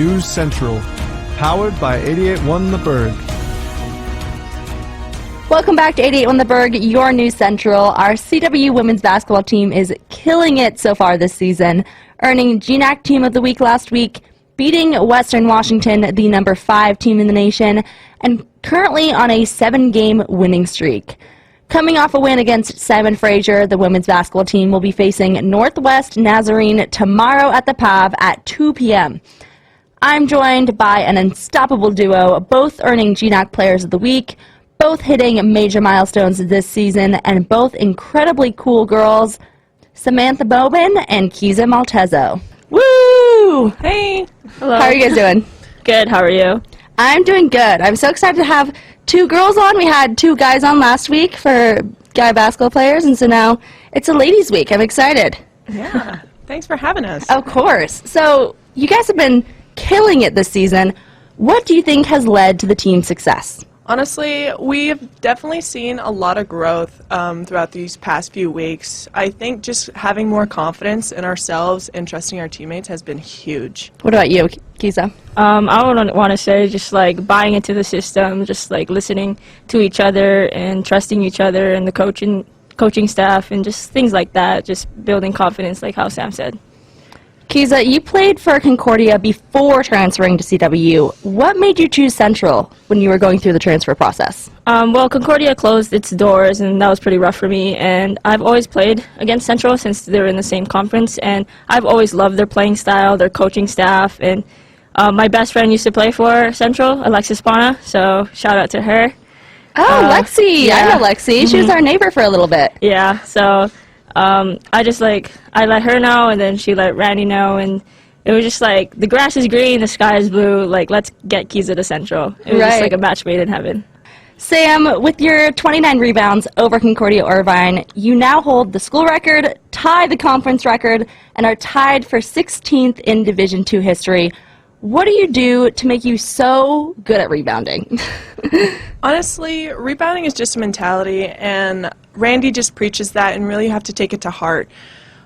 News Central, powered by 88.1 The Berg. Welcome back to 88.1 The Berg, your News Central. Our CWU women's basketball team is killing it so far this season, earning GNAC Team of the Week last week, beating Western Washington, the number 5 team in the nation, and currently on a 7-game winning streak. Coming off a win against Simon Fraser, the women's basketball team will be facing Northwest Nazarene tomorrow at the PAV at 2 p.m. I'm joined by an unstoppable duo, both earning GNAC Players of the Week, both hitting major milestones this season, and both incredibly cool girls, Samantha Boben and Keiza Maltes. Woo! Hey! Hello. How are you guys doing? Good, how are you? I'm doing good. I'm so excited to have 2 girls on. We had 2 guys on last week for guy basketball players, and so now it's a ladies' week. I'm excited. Yeah, thanks for having us. Of course. So you guys have been killing it this season. What do you think has led to the team's success? Honestly, we've definitely seen a lot of growth throughout these past few weeks. I think just having more confidence in ourselves and trusting our teammates has been huge. What about you, Keiza? I would want to say just like buying into the system, just like listening to each other and trusting each other and the coaching staff and just things like that, just building confidence like how Sam said. Keiza, you played for Concordia before transferring to CWU. What made you choose Central when you were going through the transfer process? Well, Concordia closed its doors, and that was pretty rough for me. And I've always played against Central since they're in the same conference, and I've always loved their playing style, their coaching staff. And my best friend used to play for Central, Alexis Pana, so shout out to her. Oh, Lexi. Yeah. I know Lexi. She was our neighbor for a little bit. Yeah, so I let her know, and then she let Randy know, and it was just like, the grass is green, the sky is blue, like, let's get Keiza to Central. It was just like a match made in heaven. Sam, with your 29 rebounds over Concordia Irvine, you now hold the school record, tie the conference record, and are tied for 16th in Division II history. What do you do to make you so good at rebounding? Honestly, rebounding is just a mentality, and Randy just preaches that, and really you have to take it to heart.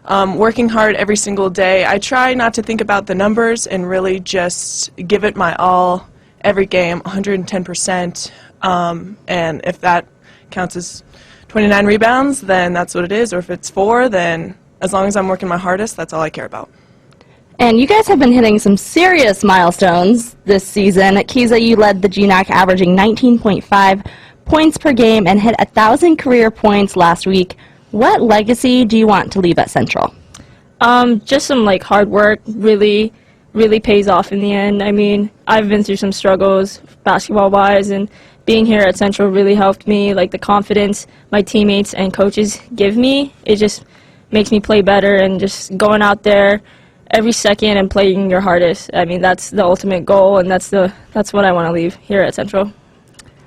Working hard every single day. I try not to think about the numbers and really just give it my all every game, 110%. And if that counts as 29 rebounds, then that's what it is. Or if it's 4, then as long as I'm working my hardest, that's all I care about. And you guys have been hitting some serious milestones this season. At Keiza, you led the GNAC averaging 19.5 points per game and hit 1,000 career points last week. What legacy do you want to leave at Central? Just some like hard work really pays off in the end. I mean, I've been through some struggles basketball-wise, and being here at Central really helped me. Like the confidence my teammates and coaches give me, it just makes me play better, and just going out there every second and playing your hardest. I mean, that's the ultimate goal, and that's what I want to leave here at Central.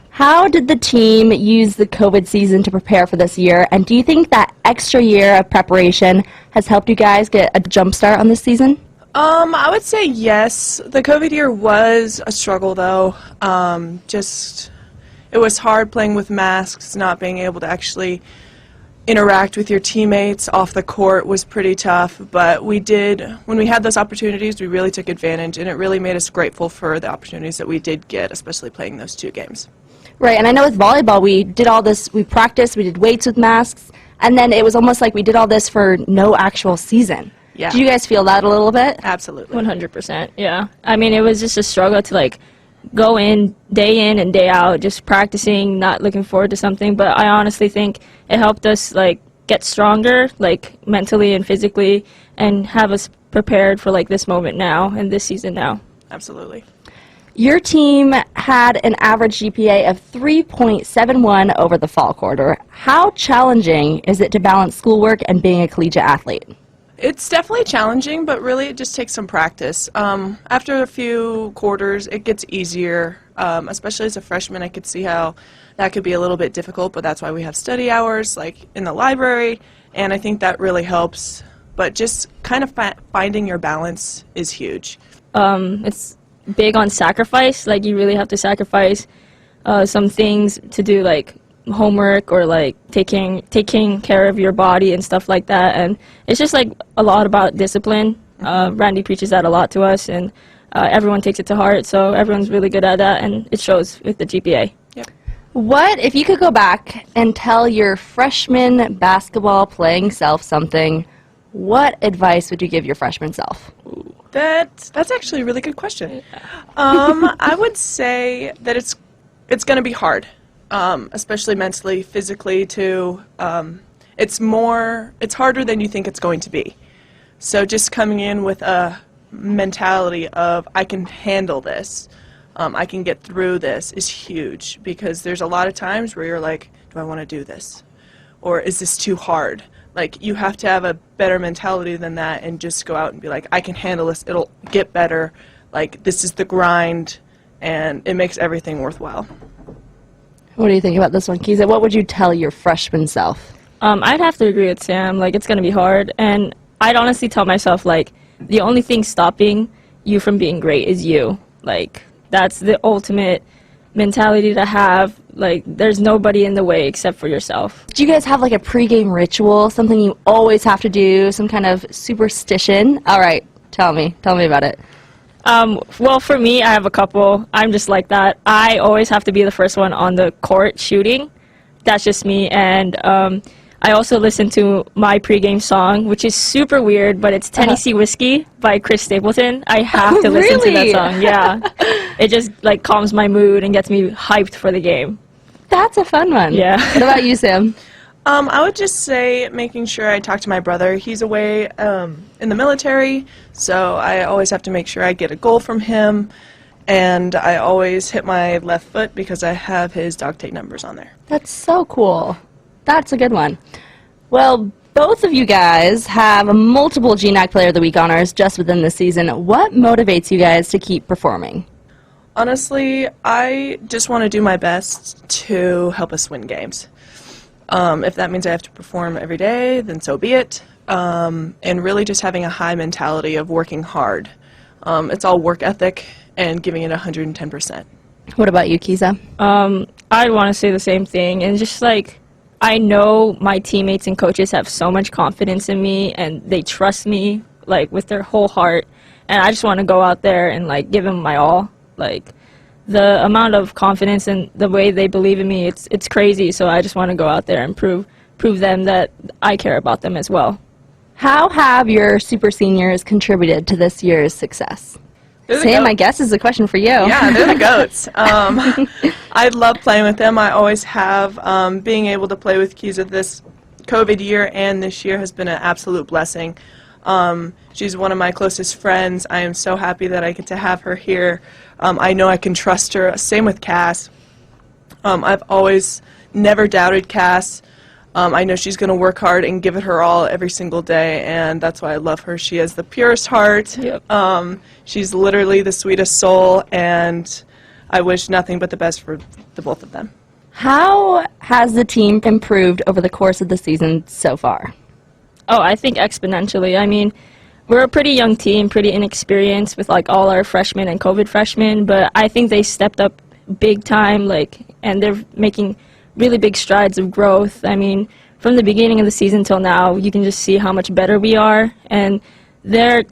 How did the team use the COVID season to prepare for this year, and do you think that extra year of preparation has helped you guys get a jump start on this season? I would say yes. The COVID year was a struggle, though. It was hard playing with masks, not being able to actually interact with your teammates off the court was pretty tough, but when we had those opportunities, we really took advantage, and it really made us grateful for the opportunities that we did get, especially playing those 2 games. Right, and I know with volleyball we did all this, we practiced, we did weights with masks, and then it was almost like we did all this for no actual season. Yeah. Do you guys feel that a little bit? Absolutely. 100%, yeah. I mean, it was just a struggle to like go in and day out, just practicing, not looking forward to something, but I honestly think it helped us like get stronger, like mentally and physically, and have us prepared for like this moment now and this season now. Absolutely. Your team had an average GPA of 3.71 over the fall quarter. How challenging is it to balance schoolwork and being a collegiate athlete? It's definitely challenging, but really it just takes some practice. After a few quarters, it gets easier, especially as a freshman. I could see how that could be a little bit difficult, but that's why we have study hours, like in the library, and I think that really helps. But just kind of finding your balance is huge. It's big on sacrifice. Like, you really have to sacrifice some things to do, like homework or like taking care of your body and stuff like that. And it's just like a lot about discipline. Randy preaches that a lot to us, and everyone takes it to heart, so everyone's really good at that, and it shows with the GPA. Yep. What, if you could go back and tell your freshman basketball playing self something, what advice would you give your freshman self? That's actually a really good question. I would say that it's going to be hard, especially mentally, physically too. It's harder than you think it's going to be. So just coming in with a mentality of I can handle this, I can get through this is huge, because there's a lot of times where you're like, do I want to do this? Or is this too hard? Like, you have to have a better mentality than that and just go out and be like, I can handle this, it'll get better, like, this is the grind, and it makes everything worthwhile. What do you think about this one, Keiza? What would you tell your freshman self? I'd have to agree with Sam. Like, it's going to be hard, and I'd honestly tell myself, like, the only thing stopping you from being great is you. Like, that's the ultimate mentality to have. Like, there's nobody in the way except for yourself. Do you guys have like a pregame ritual, something you always have to do, some kind of superstition? All right, tell me about it. Well, for me, I have a couple. I'm just like that. I always have to be the first one on the court shooting. That's just me. And I also listen to my pregame song, which is super weird, but it's Tennessee Whiskey by Chris Stapleton. I have to listen to that song. Yeah. It just like calms my mood and gets me hyped for the game. That's a fun one. Yeah. What about you, Sam? I would just say making sure I talk to my brother. He's away in the military, so I always have to make sure I get a goal from him, and I always hit my left foot because I have his dog tape numbers on there. That's so cool. That's a good one. Well, both of you guys have multiple GNAC Player of the Week honors just within the season. What motivates you guys to keep performing? Honestly, I just want to do my best to help us win games. If that means I have to perform every day, then so be it. And really just having a high mentality of working hard. It's all work ethic and giving it 110%. What about you, Keiza? I'd want to say the same thing. And just like, I know my teammates and coaches have so much confidence in me, and they trust me, like, with their whole heart. And I just want to go out there and, like, give them my all. Like, the amount of confidence and the way they believe in me, it's crazy. So I just want to go out there and prove them that I care about them as well. How have your super seniors contributed to this year's success? They're the Sam, goats. I guess is a question for you. Yeah, they're the goats. I love playing with them. I always have. Being able to play with Keiza this COVID year and this year has been an absolute blessing. She's one of my closest friends. I am so happy that I get to have her here. I know I can trust her. Same with Cass. I've always never doubted Cass. I know she's going to work hard and give it her all every single day, and that's why I love her. She has the purest heart. Yep. She's literally the sweetest soul, and I wish nothing but the best for the both of them. How has the team improved over the course of the season so far? Oh, I think exponentially. I mean, we're a pretty young team, pretty inexperienced with like all our freshmen and COVID freshmen, but I think they stepped up big time, like, and they're making really big strides of growth. I mean, from the beginning of the season till now, you can just see how much better we are, and they're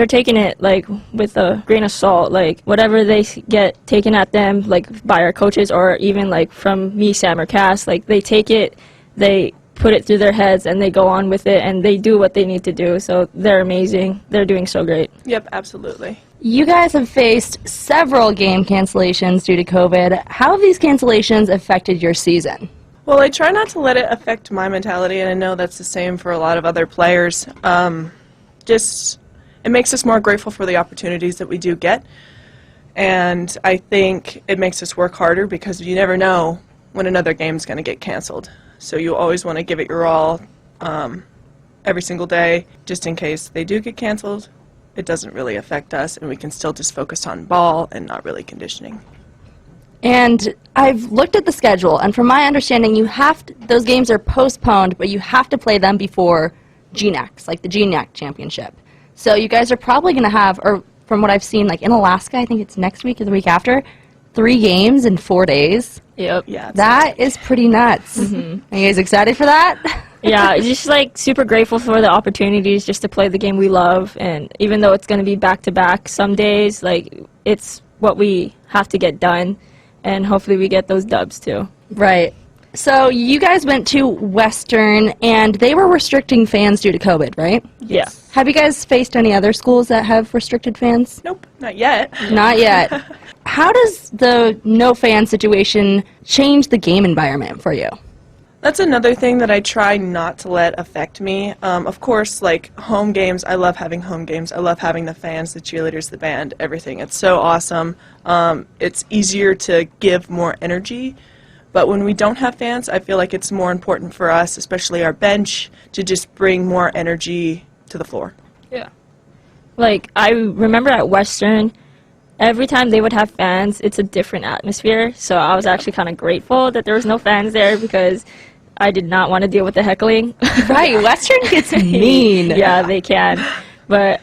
taking it like with a grain of salt. Like, whatever they get taken at them, like by our coaches or even like from me, Sam, or Cass, like they take it, they put it through their heads, and they go on with it, and they do what they need to do. So they're amazing. They're doing so great. Yep, absolutely. You guys have faced several game cancellations due to COVID. How have these cancellations affected your season? Well, I try not to let it affect my mentality, and I know that's the same for a lot of other players. It makes us more grateful for the opportunities that we do get, and I think it makes us work harder because you never know when another game's going to get canceled. So you always want to give it your all every single day, just in case they do get canceled. It doesn't really affect us, and we can still just focus on ball and not really conditioning. And I've looked at the schedule, and from my understanding, those games are postponed, but you have to play them before GNACs, like the GNAC championship. So you guys are probably going to have, or from what I've seen, like in Alaska, I think it's next week or the week after, 3 games in 4 days. Yep. Yeah, That is pretty nuts. Are you guys excited for that? Yeah, just like super grateful for the opportunities just to play the game we love, and even though it's going to be back to back some days, like it's what we have to get done, and hopefully we get those dubs too. Right. So you guys went to Western, and they were restricting fans due to COVID, right? Yeah. Have you guys faced any other schools that have restricted fans? Nope, not yet. Not yet. How does the no fan situation change the game environment for you? That's another thing that I try not to let affect me. Of course, like home games, I love having home games. I love having the fans, the cheerleaders, the band, everything. It's so awesome. It's easier to give more energy. But when we don't have fans, I feel like it's more important for us, especially our bench, to just bring more energy to the floor. Yeah. Like, I remember at Western, every time they would have fans, it's a different atmosphere. So I was actually kind of grateful that there was no fans there because I did not want to deal with the heckling. Right, Western gets mean. Yeah, they can. But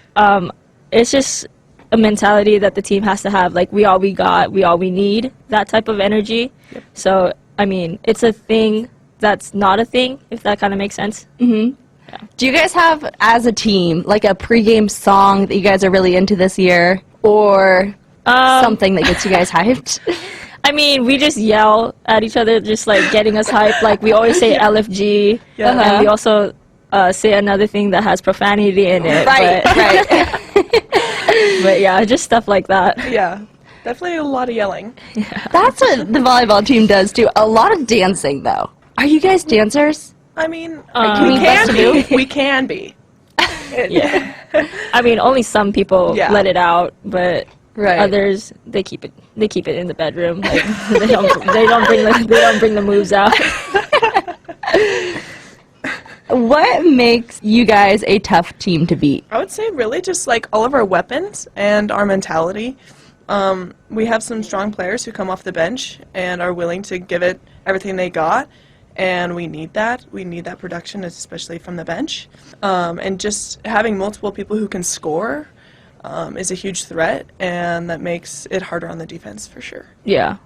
it's just a mentality that the team has to have. Like, we all we got, we all we need, that type of energy. Yep. So, I mean, it's a thing that's not a thing, if that kind of makes sense. Mm-hmm. Yeah. Do you guys have, as a team, like a pregame song that you guys are really into this year? Or something that gets you guys hyped? I mean, we just yell at each other, just like getting us hyped. Like, we always say LFG, and we also say another thing that has profanity in it. Right, right. But yeah, just stuff like that. Yeah, definitely a lot of yelling. Yeah. That's what the volleyball team does too. A lot of dancing, though. Are you guys dancers? I mean, we we best can do? be. We can be. Yeah. I mean, only some people Yeah. let it out, but Right. others they keep it in the bedroom. Like, they don't bring the moves out. What makes you guys a tough team to beat? I would say really just like all of our weapons and our mentality. We have some strong players who come off the bench and are willing to give it everything they got, and we need that. We need that production, especially from the bench. And just having multiple people who can score is a huge threat, and that makes it harder on the defense for sure. Yeah.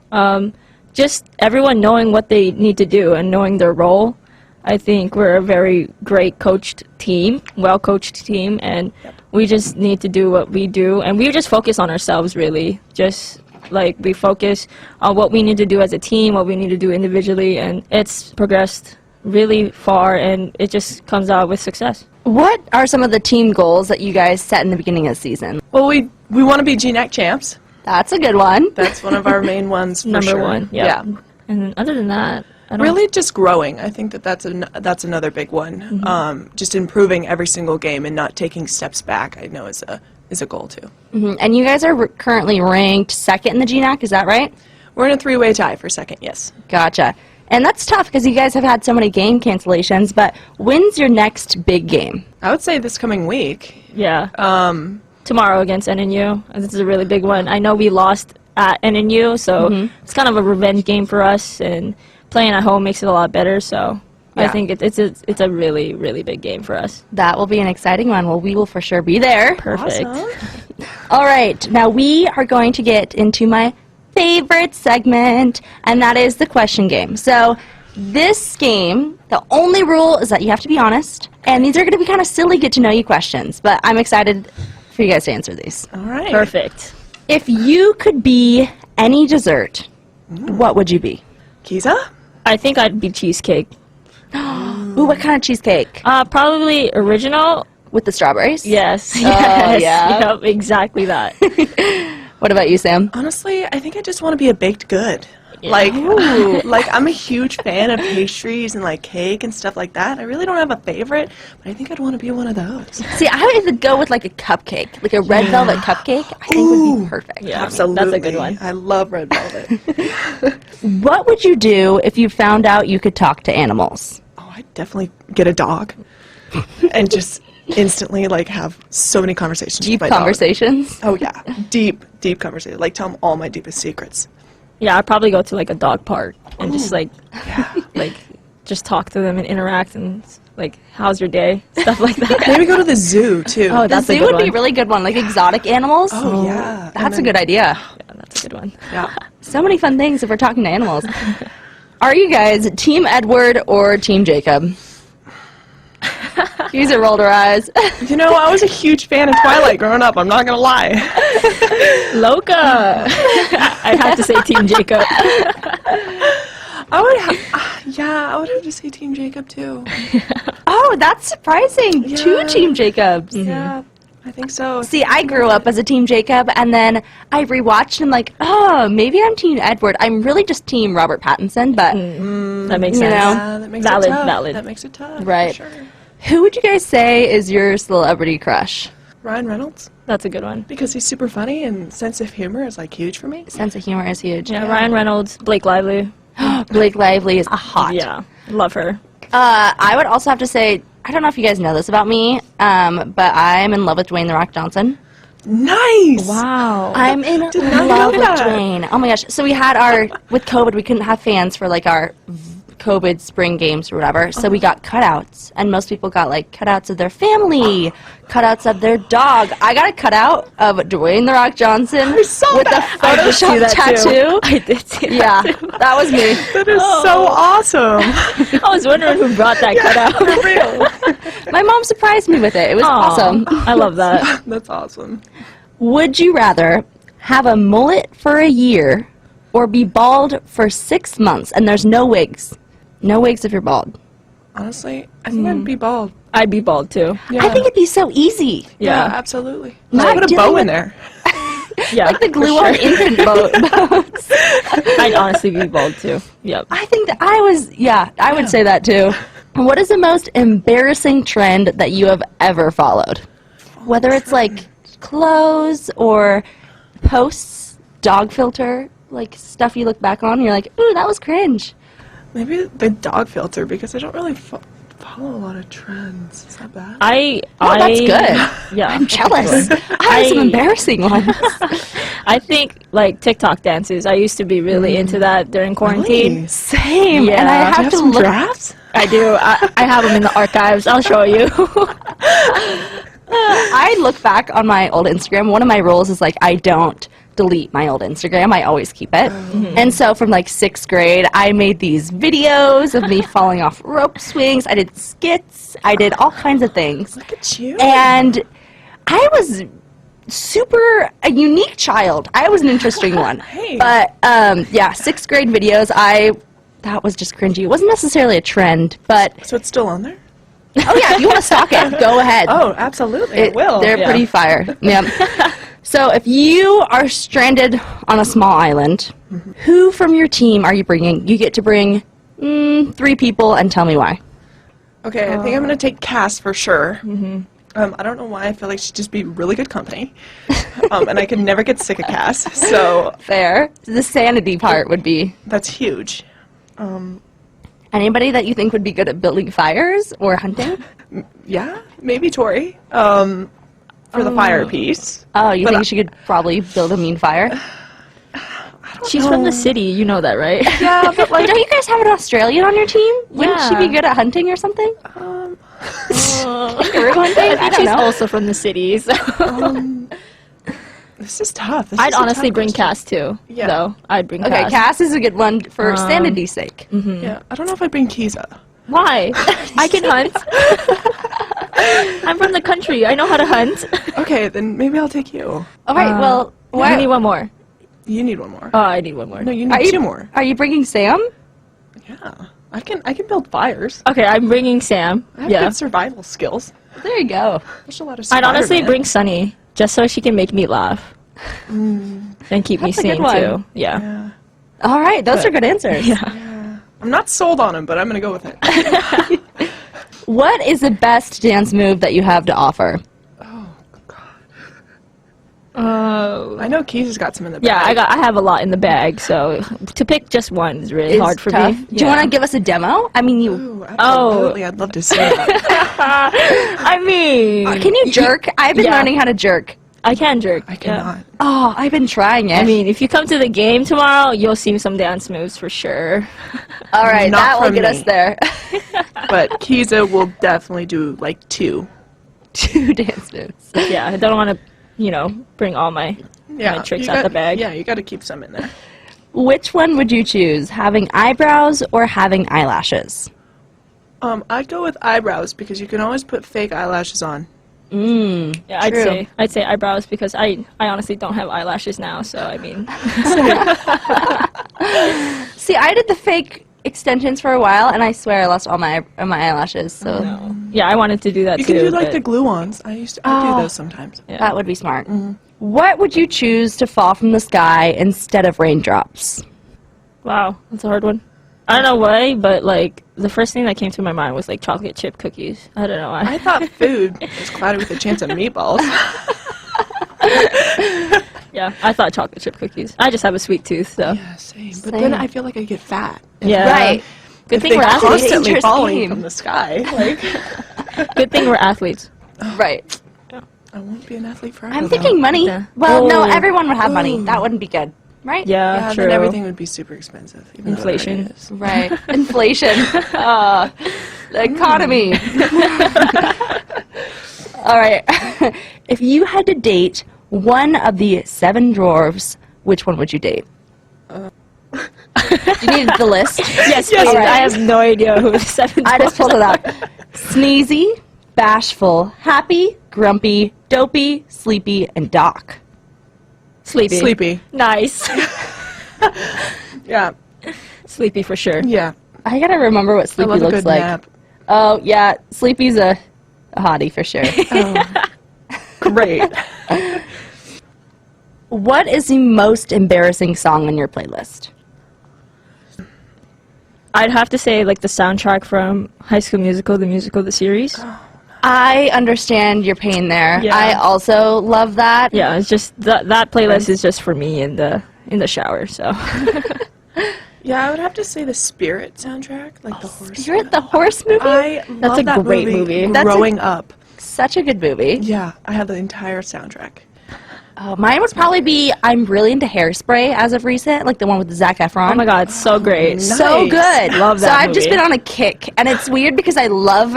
Just everyone knowing what they need to do and knowing their role. I think we're a very great coached team, well-coached team, and we just need to do what we do. And we just focus on ourselves, really. Just, like, we focus on what we need to do as a team, what we need to do individually, and it's progressed really far, and it just comes out with success. What are some of the team goals that you guys set in the beginning of the season? Well, we want to be GNAC champs. That's a good one. That's one of our main ones for Number sure. one, yeah. And then other than that, I don't Really just growing. I think that's another big one. Mm-hmm. Just improving every single game and not taking steps back, I know is a goal too. Mm-hmm. And you guys are currently ranked second in the GNAC, is that right? We're in a three-way tie for second, yes. Gotcha. And that's tough because you guys have had so many game cancellations, but when's your next big game? I would say this coming week. Yeah. Tomorrow against NNU. This is a really big one. I know we lost at NNU, so it's kind of a revenge game for us, and playing at home makes it a lot better, so I think it's a really, really big game for us. That will be an exciting one. Well, we will for sure be there. Perfect. Awesome. All right, now we are going to get into my favorite segment, and that is the question game. So this game, the only rule is that you have to be honest, and these are going to be kind of silly get-to-know-you questions, but I'm excited for you guys to answer these. All right. Perfect. If you could be any dessert, what would you be? Keiza? I think I'd be cheesecake. Ooh, what kind of cheesecake? Probably original. With the strawberries? Yes. Oh, Yes. yeah. Yep, exactly that. What about you, Sam? Honestly, I think I just want to be a baked good. Yeah. Like I'm a huge fan of pastries and like cake and stuff like that. I really don't have a favorite, but I think I'd want to be one of those. See, I would either go with like a cupcake, like a red velvet cupcake. I think would be perfect. Yeah, Absolutely. that's a good one. I love red velvet. What would you do if you found out you could talk to animals? Oh, I'd definitely get a dog and just instantly like have so many conversations Deep with my conversations? dog. Oh yeah, deep conversations. Like tell him all my deepest secrets. Yeah, I'd probably go to like a dog park and just like just talk to them and interact and like, how's your day? Stuff like that. Maybe go to the zoo too. Oh, The that's a zoo good would be one. really good one, like exotic animals. Oh, yeah. That's a good idea. Yeah, that's a good one. Yeah. So many fun things if we're talking to animals. Are you guys Team Edward or Team Jacob? Keiza rolled her eyes. You know, I was a huge fan of Twilight growing up. I'm not gonna lie. Loca. I'd have to say Team Jacob. I would have to say Team Jacob too. Oh, that's surprising. Yeah. 2 Team Jacobs. Yeah, I think so. See, I grew up as a Team Jacob, and then I rewatched and I'm like, oh, maybe I'm Team Edward. I'm really just Team Robert Pattinson, but That makes You sense. know. Yeah, that makes Valid, it tough. valid. That makes it tough. Right. For sure. who would you guys say is your celebrity crush? Ryan Reynolds, That's a good one. because he's super funny and sense of humor is like huge for me. Sense of humor is huge. Yeah, Ryan Reynolds, Blake Lively. Blake Lively is a hot. Yeah, love her. I would also have to say, I don't know if you guys know this about me, but I'm in love with Dwayne "The Rock" Johnson. Nice. Wow. I'm in not love know with that. Dwayne. Oh my gosh. So we had with COVID, we couldn't have fans for like our COVID spring games or whatever. So we got cutouts, and most people got like cutouts of their family, cutouts of their dog. I got a cutout of Dwayne "The Rock" Johnson with that. a Photoshop tattoo. I did see that. Yeah, that was me. That is so awesome. I was wondering who brought that cutout. For real. My mom surprised me with it. It was awesome. I love that. That's awesome. Would you rather have a mullet for a year or be bald for 6 months? And there's no wigs. No wigs if you're bald. Honestly, I think I'd be bald. I'd be bald too. Yeah. I think it'd be so easy. Yeah, Yeah. absolutely. Not Put a dealing bow in with- there. Yeah. Like the glue on infant boats. I'd honestly be bald too. Yep. I think that I would say that too. What is the most embarrassing trend that you have ever followed? Whether it's like clothes or posts, dog filter, like stuff you look back on and you're like, ooh, that was cringe. Maybe the dog filter, because I don't really follow a lot of trends. Is that bad? That's good. Yeah. I'm jealous. I have some embarrassing ones. I think like TikTok dances. I used to be really into that during quarantine. Really? Same. Yeah. And I Do you have have to some look. drafts? I do. I have them in the archives. I'll show you. I look back on my old Instagram. One of my rules is like I don't delete my old Instagram. I always keep it. And so from like 6th grade, I made these videos of me falling off rope swings. I did skits. I did all kinds of things. Look at you. And I was a unique child. I was an interesting one. Hey. But yeah, 6th grade videos, that was just cringy. It wasn't necessarily a trend, but So it's still on there? oh yeah, if you want to stalk it, go ahead. Oh, absolutely. I will. They're pretty fire. Yeah. So if you are stranded on a small island, who from your team are you bringing? You get to bring 3 people and tell me why. Okay, I think I'm going to take Cass for sure. I don't know why. I feel like she'd just be really good company. And I could never get sick of Cass. So Fair. The sanity part would be that's huge. anybody that you think would be good at building fires or hunting? Yeah, maybe Tori. For the fire piece. Oh, you But think she could probably build a mean fire? She's from the city. You know that, right? Yeah, but like, Don't you guys have an Australian on your team? Wouldn't she Yeah. be good at hunting or something? Kangaroo hunting? I don't She's know. also from the city. So. this is tough. This I'd is a honestly tough bring question. Cass too. Yeah. Though I'd bring Okay, Cass. Cass is a good one for sanity's sake. Yeah, I don't know if I'd bring Keiza. Why? I can hunt. I'm from the country. I know how to hunt. Okay, then maybe I'll take you. All right, well, I need one more. You need one more. Oh, I need one more. No, you are need you, 2 more. Are you bringing Sam? Yeah, I can build fires. Okay, I'm bringing Sam. I have Yeah. good survival skills. There you go. There's a lot of. I'd honestly Spider-Man. bring Sunny just so she can make me laugh and keep me That's a good sane one. too. Yeah. Yeah. All right, those are good answers. I'm not sold on him, but I'm gonna go with it. What is the best dance move that you have to offer? Oh God. Oh. I know Keiza's got some in the Yeah, bag. I have a lot in the bag, so to pick just one is really Is hard for tough. me. Do you want to give us a demo? I mean, you Ooh, absolutely. I'd love to see that. I mean, can you jerk? I've been Yeah. learning how to jerk. I can jerk. I cannot. Oh, I've been trying it. I mean, if you come to the game tomorrow, you'll see some dance moves for sure. all right, not that will from get me. us there. But Keiza will definitely do like 2. 2 dance moves. Yeah, I don't want to, bring all my tricks you out the bag. Yeah, you got to keep some in there. Which one would you choose, having eyebrows or having eyelashes? I'd go with eyebrows because you can always put fake eyelashes on. Yeah, True. I'd say eyebrows because I honestly don't have eyelashes now. So I mean, See, I did the fake extensions for a while, and I swear I lost all my eyelashes. So yeah, I wanted to do that You too. can do like but- the glue-ons. I do those sometimes. Yeah. that would be smart. What would you choose to fall from the sky instead of raindrops? Wow, that's a hard one. I don't know why, but like the first thing that came to my mind was like chocolate chip cookies. I don't know why. I thought food was clouded with a chance of meatballs. Yeah, I thought chocolate chip cookies. I just have a sweet tooth, so Yeah, same. But Same. then I feel like I get fat. yeah. Right. Good If thing they we're athletes. constantly Dangerous falling game. from the sky. Like, Good thing we're athletes. Right. I won't be an athlete forever. I'm though. thinking money. Yeah. Well, no, Oh. everyone would have money. That wouldn't be good, right? Yeah, Yeah, true. then everything would be super expensive. Even though it already Inflation. is. Right. Inflation. The economy. All right. If you had to date one of the 7 dwarves, which one would you date? You needed the list. Yes, Yes, please. right. I have no idea who the 7 I just dwarfs pulled it are. up. Sneezy, bashful, happy, grumpy, dopey, sleepy, and Doc. Sleepy. Sleepy. Nice. Yeah. Sleepy for sure. Yeah. I gotta remember what I Sleepy love a looks good like. nap. Oh yeah, Sleepy's a hottie for sure. Great. What is the most embarrassing song on your playlist? I'd have to say like the soundtrack from High School Musical, the series. I understand your pain there. Yeah. I also love that. Yeah, it's just that playlist is just for me in the shower. So Yeah, I would have to say the Spirit soundtrack, like the horse. You're at the horse movie? I love a that great movie. movie. That's a- Growing up. Such a good movie. Yeah, I have the entire soundtrack. Mine would probably be I'm really into Hairspray as of recent, like the one with Zac Efron. oh my god, so great. So Nice. good. Love So that I've just movie. been on a kick, and it's weird because I love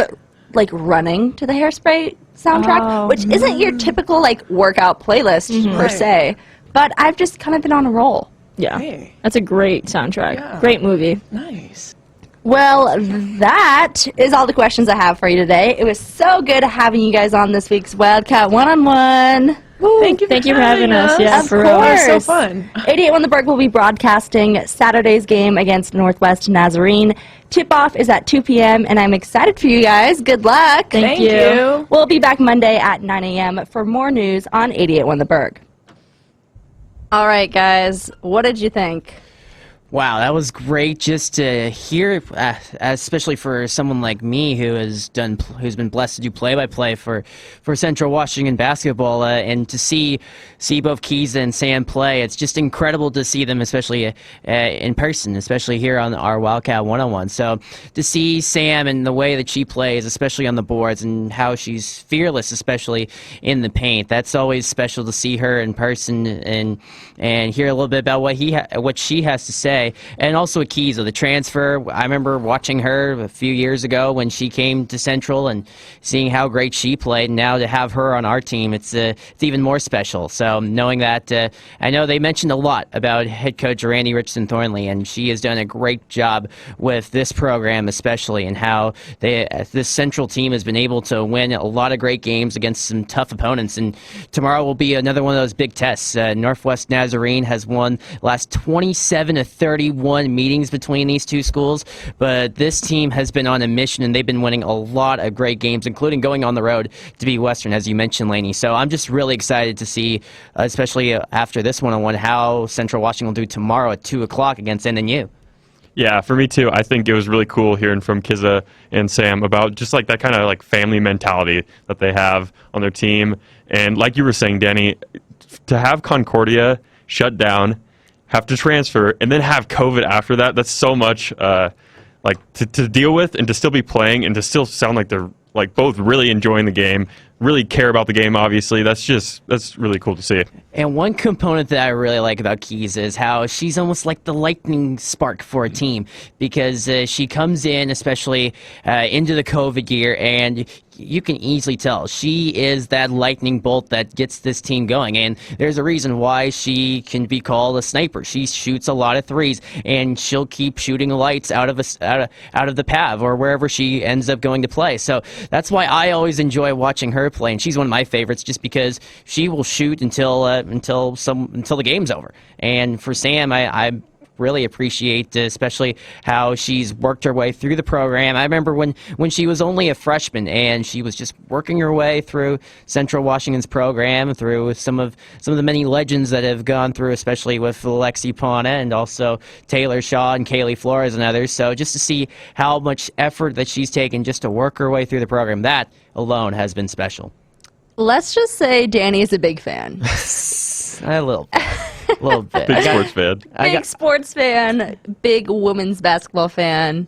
like running to the Hairspray soundtrack, Oh. which isn't your typical like workout playlist per Right. se. But I've just kind of been on a roll. Yeah, Hey. that's a great soundtrack. Yeah. Great movie. Nice. Well, that is all the questions I have for you today. It was so good having you guys on this week's Wildcat One-on-One. Thank you for having us. Yeah, Of for real. course. It was so fun. 88 The Berg will be broadcasting Saturday's game against Northwest Nazarene. Tip-off is at 2 p.m., and I'm excited for you guys. Good luck. Thank you. We'll be back Monday at 9 a.m. for more news on 88 The Berg. All right, guys. What did you think? Wow, that was great just to hear, especially for someone like me who's been blessed to do play-by-play for Central Washington basketball, and to see both Keiza and Sam play. It's just incredible to see them, especially in person, especially here on our Wildcat One-on-One. So to see Sam and the way that she plays, especially on the boards, and how she's fearless, especially in the paint, that's always special to see her in person and hear a little bit about what she has to say. And also Keiza, the transfer. I remember watching her a few years ago when she came to Central and seeing how great she played. And now to have her on our team, it's even more special. So knowing that, I know they mentioned a lot about head coach Randy Richardson Thornley, and she has done a great job with this program, especially, and how this Central team has been able to win a lot of great games against some tough opponents. And tomorrow will be another one of those big tests. Northwest Nazarene has won the last 27 to 31 meetings between these two schools, but this team has been on a mission, and they've been winning a lot of great games, including going on the road to beat Western, as you mentioned, Lainey. So I'm just really excited to see, especially after this one-on-one, how Central Washington will do tomorrow at 2 o'clock against NNU. Yeah, for me too. I think it was really cool hearing from Keiza and Sam about just like that kind of like family mentality that they have on their team. And like you were saying, Danny, to have Concordia shut down, have to transfer, and then have COVID after that, that's so much like to deal with, and to still be playing and to still sound like they're like both really enjoying the game, really care about the game, obviously. That's really cool to see. And one component that I really like about Keiza is how she's almost like the lightning spark for a team, because she comes in, especially into the COVID year, and you can easily tell she is that lightning bolt that gets this team going, and there's a reason why she can be called a sniper. She shoots a lot of threes, and she'll keep shooting lights out of the PAV or wherever she ends up going to play. So that's why I always enjoy watching her play, and she's one of my favorites just because she will shoot until the game's over. And for Sam, I really appreciate especially how she's worked her way through the program. I remember when she was only a freshman and she was just working her way through Central Washington's program, through some of the many legends that have gone through, especially with Alexi Pana and also Taylor Shaw and Kaylee Flores and others. So just to see how much effort that she's taken just to work her way through the program, that alone has been special. Let's just say Danny is a big fan. A little bit. A little bit. Big sports fan. Big sports fan, big women's basketball fan.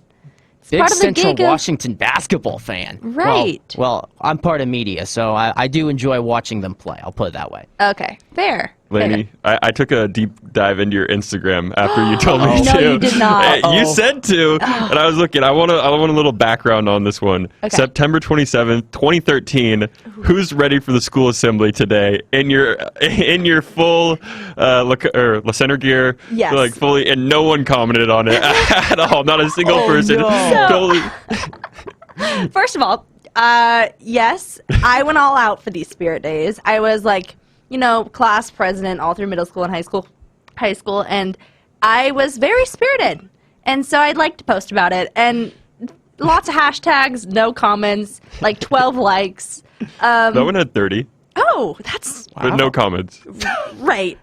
It's Big part of the Central gig of- Washington basketball fan. Right. Well, I'm part of media, so I do enjoy watching them play. I'll put it that way. Okay, fair. Lainey, I took a deep dive into your Instagram after you told me No, to. you did not. You said to, and I was looking. I want a little background on this one. Okay. September 27th, 2013. Who's ready for the school assembly today? In your full center gear, Yes. like fully, and no one commented on it at all. Not a single person. no. Totally. First of all, yes, I went all out for these spirit days. I was like, class president all through middle school and high school, and I was very spirited. And so I'd like to post about it. And lots of hashtags, no comments, like 12 likes. No one had 30, Oh, that's but no comments. right.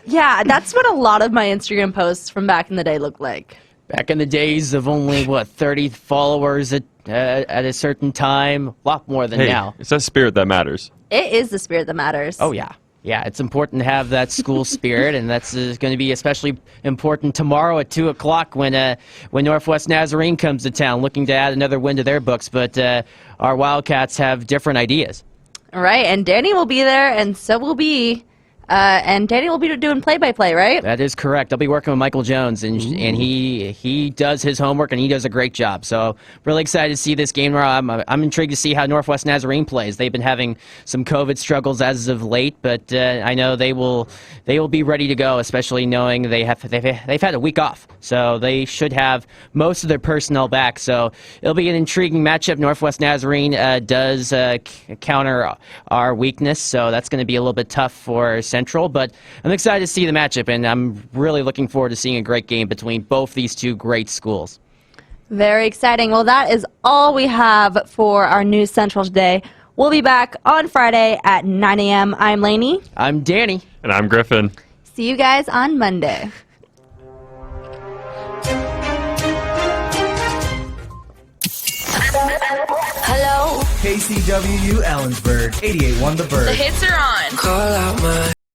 Yeah, that's what a lot of my Instagram posts from back in the day looked like. Back in the days of only 30 followers at a certain time, a lot more than Hey, now. it's that spirit that matters. It is the spirit that matters. Oh yeah, it's important to have that school spirit, and that's going to be especially important tomorrow at 2:00 when Northwest Nazarene comes to town, looking to add another win to their books. But our Wildcats have different ideas. Right, and Danny will be there, and so will be. And Danny will be doing play-by-play, right? That is correct. I'll be working with Michael Jones, and he does his homework, and he does a great job. So really excited to see this game. I'm intrigued to see how Northwest Nazarene plays. They've been having some COVID struggles as of late, but I know they will be ready to go, especially knowing they've had a week off, so they should have most of their personnel back. So it'll be an intriguing matchup. Northwest Nazarene does counter our weakness, so that's going to be a little bit tough for Central, but I'm excited to see the matchup, and I'm really looking forward to seeing a great game between both these two great schools. Very exciting. Well, that is all we have for our News Central today. We'll be back on Friday at 9 a.m. I'm Lainey. I'm Danny. And I'm Griffin. See you guys on Monday. Hello. KCWU Ellensburg, 88.1 The Bird. The hits are on. Call out my